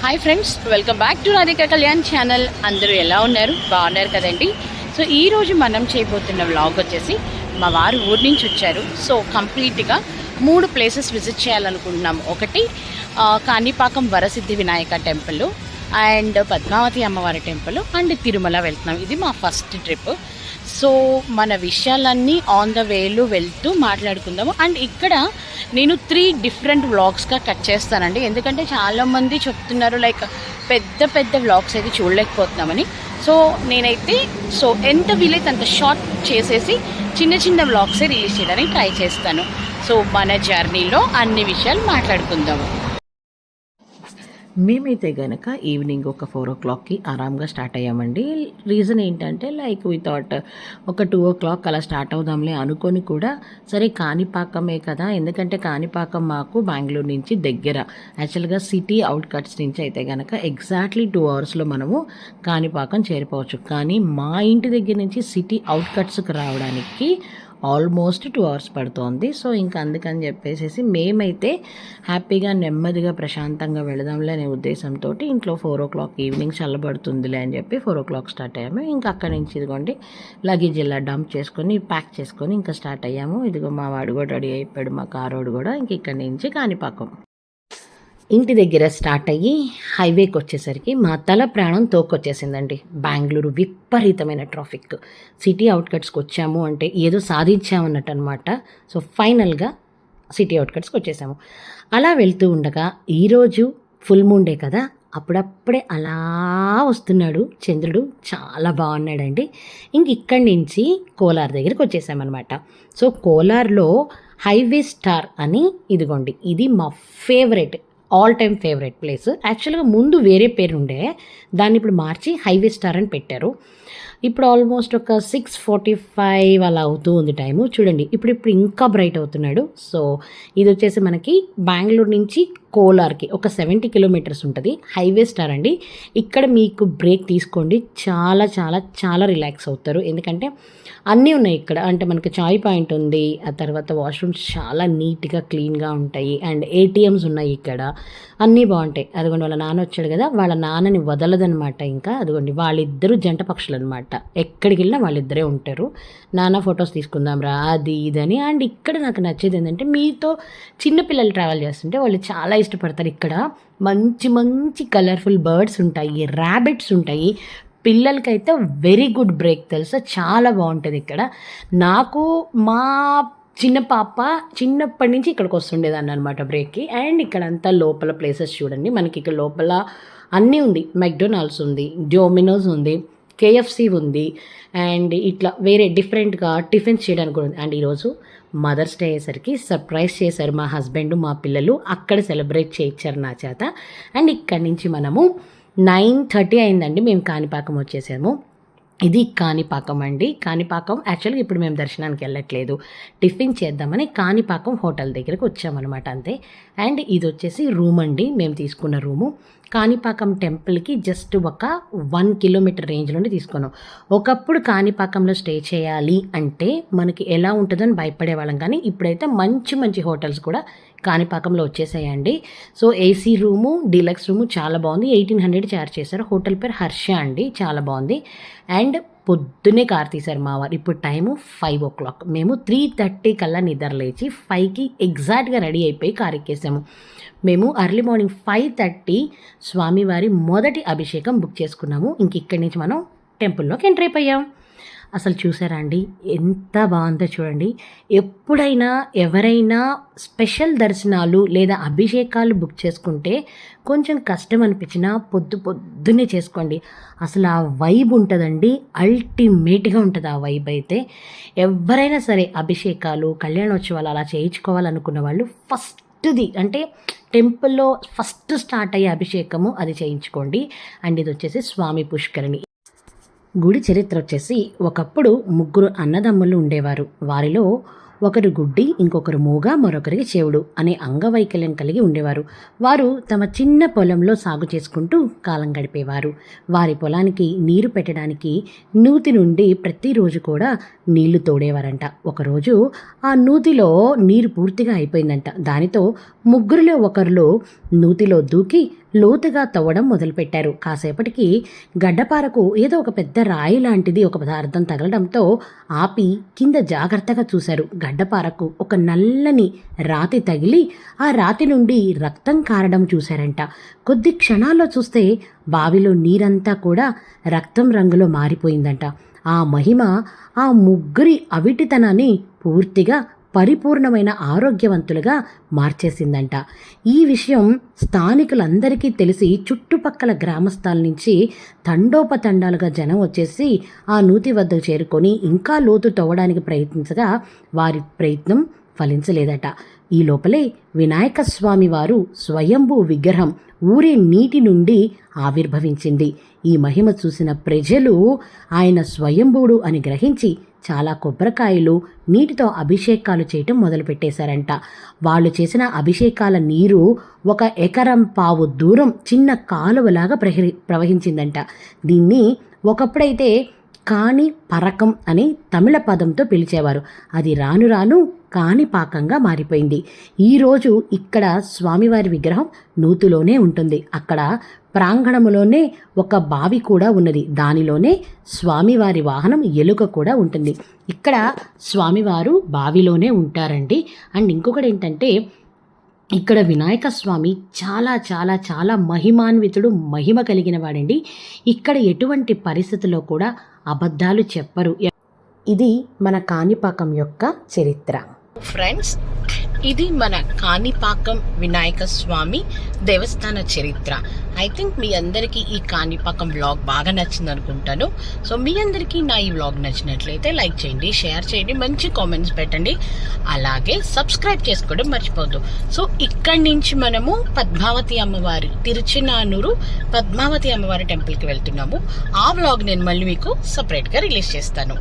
Hi friends, welcome back to Radhika Kalyan channel. అందరూ ఎలా ఉన్నారు? బాగున్నారు కదండి. సో ఈరోజు మనం చేయబోతున్న వ్లాగ్ వచ్చేసి మా వారు ఊరి నుంచి వచ్చారు. సో కంప్లీట్గా 3 ప్లేసెస్ విజిట్ చేయాలనుకుంటున్నాం. ఒకటి కాణిపాకం వరసిద్ధి వినాయక టెంపుల్, అండ్ పద్మావతి అమ్మవారి టెంపుల్, అండ్ తిరుమల వెళ్తున్నాం. ఇది మా ఫస్ట్ ట్రిప్. సో మన విషయాలన్నీ ఆన్ ద వేలో వెళ్తూ మాట్లాడుకుందాము. అండ్ ఇక్కడ నేను 3 డిఫరెంట్ వ్లాగ్స్గా కట్ చేస్తానండి, ఎందుకంటే చాలామంది చెప్తున్నారు లైక్ పెద్ద పెద్ద వ్లాగ్స్ అయితే చూడలేకపోతున్నామని. సో నేనైతే ఎంత వీలైతే అంత షార్ట్ చేసేసి చిన్న చిన్న వ్లాగ్సే రిలీజ్ చేయడానికి ట్రై చేస్తాను. సో మన జర్నీలో అన్ని విషయాలు మాట్లాడుకుందాము. మేమైతే కనుక ఈవినింగ్ ఒక 4 o'clockకి ఆరామ్గా స్టార్ట్ అయ్యామండి. రీజన్ ఏంటంటే లైక్ వి థాట్ ఒక 2 o'clock అలా స్టార్ట్ అవుదాంలే అనుకొని కూడా సరే కాణిపాకమే కదా, ఎందుకంటే కాణిపాకం మాకు బెంగళూరు నుంచి దగ్గర. యాక్చువల్గా సిటీ అవుట్కట్స్ నుంచి అయితే కనుక ఎగ్జాక్ట్లీ 2 hours మనము కాణిపాకం చేరిపోవచ్చు. కానీ మా ఇంటి దగ్గర నుంచి సిటీ అవుట్కట్స్కి రావడానికి ఆల్మోస్ట్ 2 hours పడుతోంది. సో ఇంకా అందుకని చెప్పేసి మేమైతే హ్యాపీగా నెమ్మదిగా ప్రశాంతంగా వెళదాంలే అనే ఉద్దేశంతో ఇంట్లో 4 o'clock ఈవినింగ్ చల్లబడుతుందిలే అని చెప్పి 4 o'clock స్టార్ట్ అయ్యాము. ఇంకా అక్కడి నుంచి ఇదిగోండి లగేజ్ ఇలా డంప్ చేసుకొని ప్యాక్ చేసుకొని ఇంకా స్టార్ట్ అయ్యాము. ఇదిగో మా వాడు కూడా రెడీ అయిపోయాడు, మా కారోడు కూడా. ఇంక ఇక్కడి నుంచి కాణిపాకం ఇంటి దగ్గర స్టార్ట్ అయ్యి హైవేకి వచ్చేసరికి మా తల ప్రాణం తోకొచ్చేసిందండి. బెంగళూరు విపరీతమైన ట్రాఫిక్. సిటీ అవుట్కట్స్కి వచ్చాము అంటే ఏదో సాధించామన్నట్టు అనమాట. సో ఫైనల్గా సిటీ అవుట్కట్స్కి వచ్చేసాము. అలా వెళ్తూ ఉండగా ఈరోజు ఫుల్ మూన్ డే కదా, అప్పుడప్పుడే అలా వస్తున్నాడు చంద్రుడు, చాలా బాగున్నాడండి. ఇంక ఇక్కడి నుంచి కోలార్ దగ్గరికి వచ్చేసామన్నమాట. సో కోలార్లో హైవే స్టార్ అని ఇదిగోండి, ఇది మా favourite, all time favourite place. యాక్చువల్గా ముందు వేరే పేరు ఉండే, దాన్ని ఇప్పుడు మార్చి హైవే స్టార్ అని పెట్టారు. ఇప్పుడు ఆల్మోస్ట్ ఒక 6:45 అలా అవుతూ ఉంది టైము. చూడండి ఇప్పుడు ఇంకా బ్రైట్ అవుతున్నాడు. సో ఇది వచ్చేసి మనకి బెంగళూరు నుంచి కోలార్కి ఒక 70 kilometers ఉంటుంది. హైవే స్టార్ అండి. ఇక్కడ మీకు బ్రేక్ తీసుకోండి, చాలా చాలా చాలా రిలాక్స్ అవుతారు. ఎందుకంటే అన్నీ ఉన్నాయి ఇక్కడ. అంటే మనకి చాయ్ పాయింట్ ఉంది, ఆ తర్వాత వాష్రూమ్స్ చాలా నీట్గా క్లీన్గా ఉంటాయి, అండ్ ATMs ఉన్నాయి ఇక్కడ. అన్నీ బాగుంటాయి. అదిగోండి వాళ్ళ నాన్న వచ్చాడు కదా, వాళ్ళ నాన్నని వదలదనమాట. ఇంకా అదిగోండి వాళ్ళిద్దరూ జంట పక్షులు అనమాట. ఎక్కడికి వెళ్ళినా వాళ్ళిద్దరే ఉంటారు. నాన్న ఫొటోస్ తీసుకుందాం రా అది ఇదని. అండ్ ఇక్కడ నాకు నచ్చేది ఏంటంటే మీతో చిన్నపిల్లలు ట్రావెల్ చేస్తుంటే వాళ్ళు చాలా ఇష్టపడతారు. ఇక్కడ మంచి మంచి కలర్ఫుల్ బర్డ్స్ ఉంటాయి, ర్యాబిట్స్ ఉంటాయి. పిల్లలకైతే వెరీ గుడ్ బ్రేక్ తెలుసా, చాలా బాగుంటుంది ఇక్కడ. నాకు మా చిన్న పాప చిన్నప్పటి నుంచి ఇక్కడికి వస్తుండేదాన్ని అనమాట బ్రేక్కి. అండ్ ఇక్కడంతా లోపల ప్లేసెస్ చూడండి, మనకి ఇక్కడ లోపల అన్నీ ఉంది. మెక్డొనాల్డ్స్ ఉంది, డొమినోస్ ఉంది, KFC ఉంది, అండ్ ఇట్లా వేరే డిఫరెంట్గా టిఫిన్స్ చేయడానికి కూడా ఉంది. అండ్ ఈరోజు మదర్స్ డే అయ్యేసరికి సర్ప్రైజ్ చేశారు మా హస్బెండ్, మా పిల్లలు అక్కడ సెలబ్రేట్ చేయించారు నా చేత. అండ్ ఇక్కడి నుంచి మనము 9:30 అయిందండి, మేము కాణిపాకం వచ్చేసాము. ఇది కాణిపాకం అండి. కాణిపాకం యాక్చువల్గా ఇప్పుడు మేము దర్శనానికి వెళ్ళట్లేదు, టిఫిన్ చేద్దామని కాణిపాకం హోటల్ దగ్గరికి వచ్చామన్నమాట, అంతే. అండ్ ఇది వచ్చేసి రూమ్ అండి, మేము తీసుకున్న రూము. కాణిపాకం టెంపుల్కి జస్ట్ ఒక 1 kilometer రేంజ్లోనే తీసుకున్నాం. ఒకప్పుడు కాణిపాకంలో స్టే చేయాలి అంటే మనకి ఎలా ఉంటుందని భయపడేవాళ్ళం, కానీ ఇప్పుడైతే మంచి మంచి హోటల్స్ కూడా కాణిపాకంలో వచ్చేసాయండి. So AC room, deluxe room చాలా బాగుంది. 1800 ఛార్జ్ చేశారు. హోటల్ పేరు హర్ష అండి, చాలా బాగుంది. అండ్ పొద్దున్నే కార్ తీశారు మా వారు. ఇప్పుడు టైము 5 o'clock. మేము 3:30 కల్లా నిద్ర లేచి 5కి ఎగ్జాక్ట్గా రెడీ అయిపోయి కార్ ఎక్కేసాము. మేము ఎర్లీ మార్నింగ్ 5:30 స్వామివారి మొదటి అభిషేకం బుక్ చేసుకున్నాము. ఇంక ఇక్కడి నుంచి మనం టెంపుల్లోకి ఎంటర్ అయిపోయాం. అసలు చూసారా అండి ఎంత బాగుందో చూడండి. ఎప్పుడైనా ఎవరైనా స్పెషల్ దర్శనాలు లేదా అభిషేకాలు బుక్ చేసుకుంటే కొంచెం కష్టం అనిపించినా పొద్దున్నే చేసుకోండి. అసలు ఆ వైబ్ ఉంటుందండి, అల్టిమేట్గా ఉంటుంది ఆ వైబ్ అయితే. ఎవరైనా సరే అభిషేకాలు, కళ్యాణోత్సవాలు అలా చేయించుకోవాలనుకున్న వాళ్ళు ఫస్ట్ది అంటే టెంపుల్లో ఫస్ట్ స్టార్ట్ అయ్యే అభిషేకము అది చేయించుకోండి. అండ్ ఇది వచ్చేసి స్వామి పుష్కరిణి. గుడి చరిత్ర వచ్చేసి ఒకప్పుడు 3 అన్నదమ్ములు ఉండేవారు. వారిలో ఒకరు గుడ్డి, ఇంకొకరు మూగ, మరొకరికి చెవుడు అనే అంగవైకల్యం కలిగి ఉండేవారు. వారు తమ చిన్న పొలంలో సాగు చేసుకుంటూ కాలం గడిపేవారు. వారి పొలానికి నీరు పెట్టడానికి నూతి నుండి ప్రతిరోజు కూడా నీళ్లు తోడేవారంట. ఒకరోజు ఆ నూతిలో నీరు పూర్తిగా అయిపోయిందంట. దానితో ముగ్గురిలో ఒకరిలో నూతిలో దూకి లోతుగా తవ్వడం మొదలుపెట్టారు. కాసేపటికి గడ్డపారకు ఏదో ఒక పెద్ద రాయి లాంటిది ఒక పదార్థం తగలడంతో ఆపి కింద జాగ్రత్తగా చూశారు. గడ్డపారకు ఒక నల్లని రాతి తగిలి ఆ రాతి నుండి రక్తం కారడం చూశారంట. కొద్ది క్షణాల్లో చూస్తే బావిలో నీరంతా కూడా రక్తం రంగులో మారిపోయిందంట. ఆ మహిమ ఆ ముగ్గురి అవిటితనాన్ని పూర్తిగా పరిపూర్ణమైన ఆరోగ్యవంతులుగా మార్చేసిందంట. ఈ విషయం స్థానికులందరికీ తెలిసి చుట్టుపక్కల గ్రామస్థాల నుంచి తండోపతండాలుగా జనం వచ్చేసి ఆ నూతి వద్దకు చేరుకొని ఇంకా లోతు తవ్వడానికి ప్రయత్నించగా వారి ప్రయత్నం ఫలించలేదట. ఈ లోపలే వినాయక స్వామి వారు స్వయంభూ విగ్రహం ఊరే నీటి నుండి ఆవిర్భవించింది. ఈ మహిమ చూసిన ప్రజలు ఆయన స్వయంభూడు అని గ్రహించి చాలా కొబ్బరికాయలు నీటితో అభిషేకాలు చేయటం మొదలుపెట్టేశారంట. వాళ్ళు చేసిన అభిషేకాల నీరు 1 ఎకరం పావు దూరం చిన్న కాలువలాగా ప్రవహించిందంట. దీన్ని ఒకప్పుడైతే కాణి పరకం అని తమిళ పదంతో పిలిచేవారు. అది రాను రాను కాణిపాకంగా మారిపోయింది. ఈరోజు ఇక్కడ స్వామివారి విగ్రహం నూతిలోనే ఉంటుంది. అక్కడ ప్రాంగణములోనే ఒక బావి కూడా ఉన్నది. దానిలోనే స్వామివారి వాహనం ఎలుక కూడా ఉంటుంది. ఇక్కడ స్వామివారు బావిలోనే ఉంటారండి. అండ్ ఇంకొకటి ఏంటంటే ఇక్కడ వినాయక స్వామి చాలా చాలా చాలా మహిమాన్వితుడు, మహిమ కలిగిన వాడండి. ఇక్కడ ఎటువంటి పరిస్థితుల్లో కూడా అబద్ధాలు చెప్పరు. ఇది మన కాణిపాకం యొక్క చరిత్ర. ఫ్రెండ్స్, ఇది మన కాణిపాకం వినాయక స్వామి దేవస్థాన చరిత్ర. ఐ థింక్ మీ అందరికీ ఈ కాణిపాకం వ్లాగ్ బాగా నచ్చింది అనుకుంటాను. సో మీ అందరికీ నా ఈ వ్లాగ్ నచ్చినట్లయితే లైక్ చేయండి, షేర్ చేయండి, మంచి కామెంట్స్ పెట్టండి, అలాగే సబ్స్క్రైబ్ చేసుకోవడం మర్చిపోద్దు. సో ఇక్కడి నుంచి మనము పద్మావతి అమ్మవారి తిరుచినానూరు పద్మావతి అమ్మవారి టెంపుల్కి వెళ్తున్నాము. ఆ వ్లాగ్ నేను మళ్ళీ మీకు సపరేట్గా రిలీజ్ చేస్తాను.